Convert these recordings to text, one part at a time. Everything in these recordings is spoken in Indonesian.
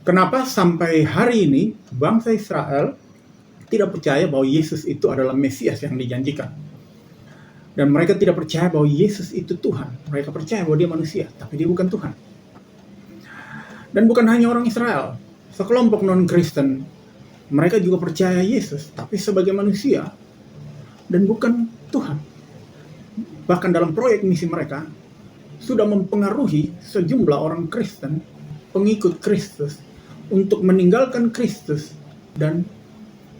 Kenapa sampai hari ini bangsa Israel tidak percaya bahwa Yesus itu adalah Mesias yang dijanjikan? Dan mereka tidak percaya bahwa Yesus itu Tuhan. Mereka percaya bahwa dia manusia, tapi dia bukan Tuhan. Dan bukan hanya orang Israel, sekelompok non-Kristen, mereka juga percaya Yesus, tapi sebagai manusia, dan bukan Tuhan. Bahkan dalam proyek misi mereka, sudah mempengaruhi sejumlah orang Kristen, pengikut Kristus, untuk meninggalkan Kristus dan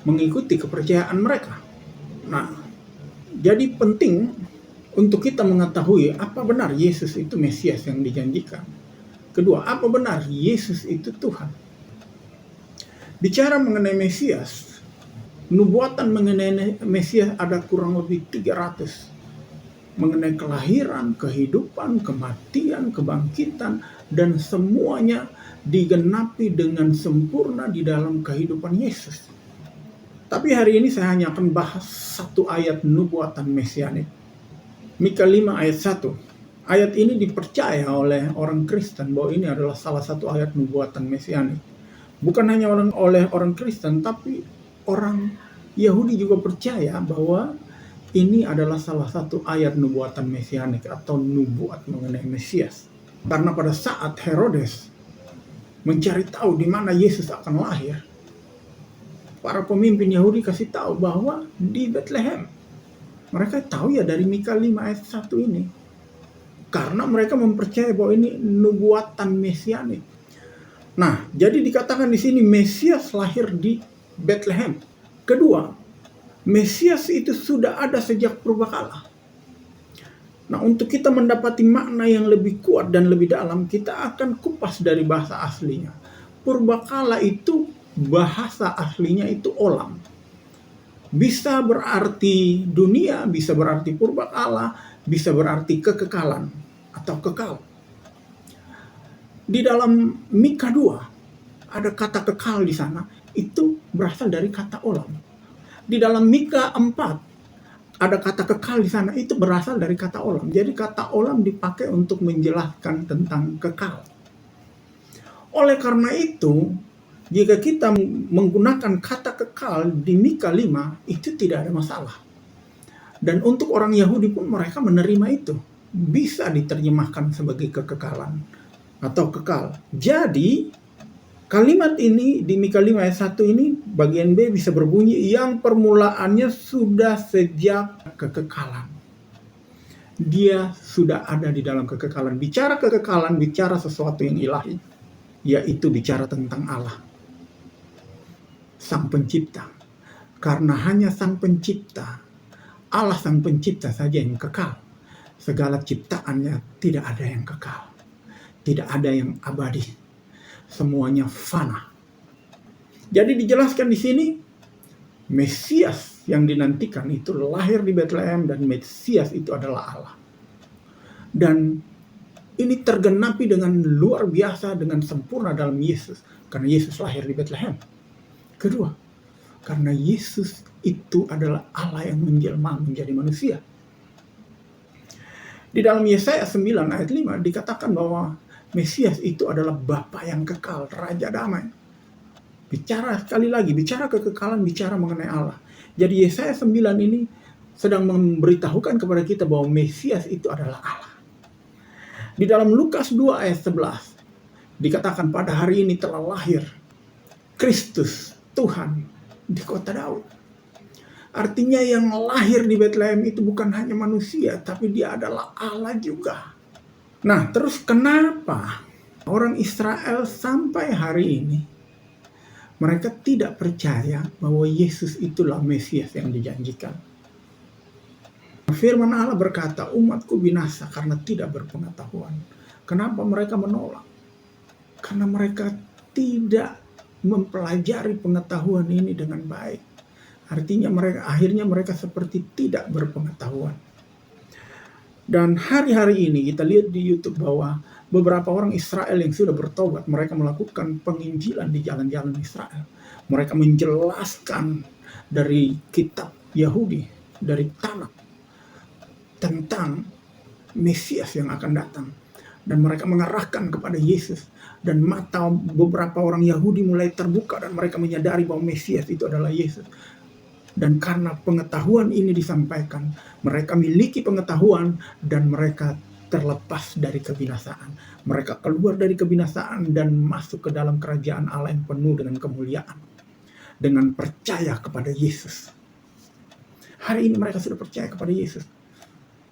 mengikuti kepercayaan mereka. Nah, jadi penting untuk kita mengetahui apa benar Yesus itu Mesias yang dijanjikan. Kedua, apa benar Yesus itu Tuhan? Bicara mengenai Mesias, nubuatan mengenai Mesias ada kurang lebih 300. Mengenai kelahiran, kehidupan, kematian, kebangkitan, dan semuanya digenapi dengan sempurna di dalam kehidupan Yesus. Tapi hari ini saya hanya akan bahas satu ayat nubuatan mesianik. Mika 5 ayat 1. Ayat ini dipercaya oleh orang Kristen bahwa ini adalah salah satu ayat nubuatan mesianik. Bukan hanya oleh orang Kristen, tapi orang Yahudi juga percaya bahwa ini adalah salah satu ayat nubuatan mesianik atau nubuat mengenai Mesias. Karena pada saat Herodes mencari tahu di mana Yesus akan lahir, para pemimpin Yahudi kasih tahu bahwa di Bethlehem. Mereka tahu ya dari Mika 5 ayat 1 ini. Karena mereka mempercayai bahwa ini nubuatan mesianik. Nah, jadi dikatakan di sini Mesias lahir di Bethlehem. Kedua, Mesias itu sudah ada sejak purbakala. Nah, untuk kita mendapati makna yang lebih kuat dan lebih dalam, kita akan kupas dari bahasa aslinya. Purbakala itu bahasa aslinya itu olam. Bisa berarti dunia, bisa berarti purbakala, bisa berarti kekekalan atau kekal. Di dalam Mika 2 ada kata kekal di sana, itu berasal dari kata olam. Di dalam Mika 4 ada kata kekal di sana, itu berasal dari kata olam. Jadi kata olam dipakai untuk menjelaskan tentang kekal. Oleh karena itu, jika kita menggunakan kata kekal di Mika 5, itu tidak ada masalah. Dan untuk orang Yahudi pun mereka menerima itu. Bisa diterjemahkan sebagai kekekalan atau kekal. Jadi, kalimat ini di Mika 5 ayat 1 ini, bagian B bisa berbunyi, yang permulaannya sudah sejak kekekalan. Dia sudah ada di dalam kekekalan. Bicara kekekalan, bicara sesuatu yang ilahi. Yaitu bicara tentang Allah. Sang pencipta. Karena hanya sang pencipta, Allah sang pencipta saja yang kekal. Segala ciptaannya tidak ada yang kekal. Tidak ada yang abadi. Semuanya fana. Jadi dijelaskan di sini, Mesias yang dinantikan itu lahir di Bethlehem dan Mesias itu adalah Allah. Dan ini tergenapi dengan luar biasa, dengan sempurna dalam Yesus. Karena Yesus lahir di Bethlehem. Kedua, karena Yesus itu adalah Allah yang menjelma menjadi manusia. Di dalam Yesaya 9 ayat 5 dikatakan bahwa Mesias itu adalah Bapa yang kekal, Raja damai. Bicara sekali lagi, bicara kekekalan, bicara mengenai Allah. Jadi Yesaya 9 ini sedang memberitahukan kepada kita bahwa Mesias itu adalah Allah. Di dalam Lukas 2 ayat 11 dikatakan pada hari ini telah lahir Kristus Tuhan di kota Daud. Artinya yang lahir di Bethlehem itu bukan hanya manusia, tapi dia adalah Allah juga. Nah, terus kenapa orang Israel sampai hari ini mereka tidak percaya bahwa Yesus itulah Mesias yang dijanjikan? Firman Allah berkata, umatku binasa karena tidak berpengetahuan. Kenapa mereka menolak? Karena mereka tidak mempelajari pengetahuan ini dengan baik. Artinya akhirnya mereka seperti tidak berpengetahuan. Dan hari-hari ini kita lihat di YouTube bahwa beberapa orang Israel yang sudah bertobat, mereka melakukan penginjilan di jalan-jalan Israel. Mereka menjelaskan dari kitab Yahudi, dari Tanakh, tentang Mesias yang akan datang. Dan mereka mengarahkan kepada Yesus. Dan mata beberapa orang Yahudi mulai terbuka dan mereka menyadari bahwa Mesias itu adalah Yesus. Dan karena pengetahuan ini disampaikan, mereka miliki pengetahuan dan mereka terlepas dari kebinasaan. Mereka keluar dari kebinasaan dan masuk ke dalam kerajaan Allah yang penuh dengan kemuliaan. Dengan percaya kepada Yesus. Hari ini mereka sudah percaya kepada Yesus.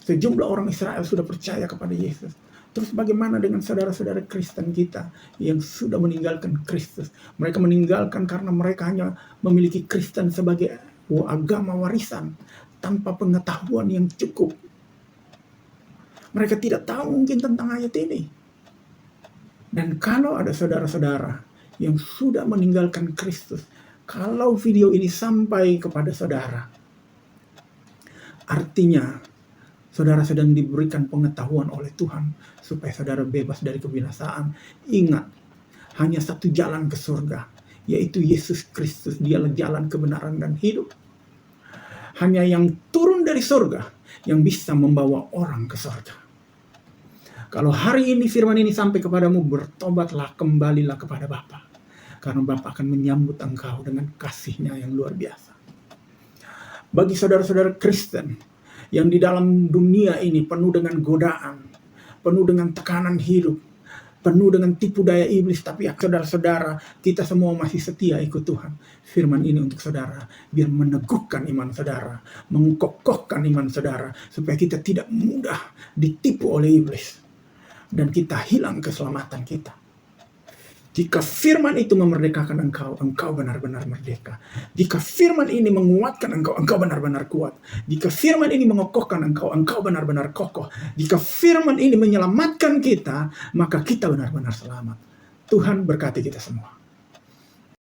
Sejumlah orang Israel sudah percaya kepada Yesus. Terus bagaimana dengan saudara-saudara Kristen kita yang sudah meninggalkan Kristus? Mereka meninggalkan karena mereka hanya memiliki Kristen sebagai agama warisan tanpa pengetahuan yang cukup. Mereka tidak tahu mungkin tentang ayat ini. Dan kalau ada saudara-saudara yang sudah meninggalkan Kristus, kalau video ini sampai kepada saudara, artinya saudara sedang diberikan pengetahuan oleh Tuhan supaya saudara bebas dari kebinasaan. Ingat, hanya satu jalan ke surga, yaitu Yesus Kristus. Dialah jalan kebenaran dan hidup. Hanya yang turun dari surga yang bisa membawa orang ke surga. Kalau hari ini firman ini sampai kepadamu, bertobatlah, kembalilah kepada Bapa. Karena Bapa akan menyambut engkau dengan kasih-Nya yang luar biasa. Bagi saudara-saudara Kristen yang di dalam dunia ini penuh dengan godaan, penuh dengan tekanan hidup, penuh dengan tipu daya iblis, tapi saudara-saudara, kita semua masih setia ikut Tuhan. Firman ini untuk saudara, biar meneguhkan iman saudara, mengokohkan iman saudara, supaya kita tidak mudah ditipu oleh iblis, dan kita hilang keselamatan kita. Jika firman itu memerdekakan engkau, engkau benar-benar merdeka. Jika firman ini menguatkan engkau, engkau benar-benar kuat. Jika firman ini mengokohkan engkau, engkau benar-benar kokoh. Jika firman ini menyelamatkan kita, maka kita benar-benar selamat. Tuhan berkati kita semua.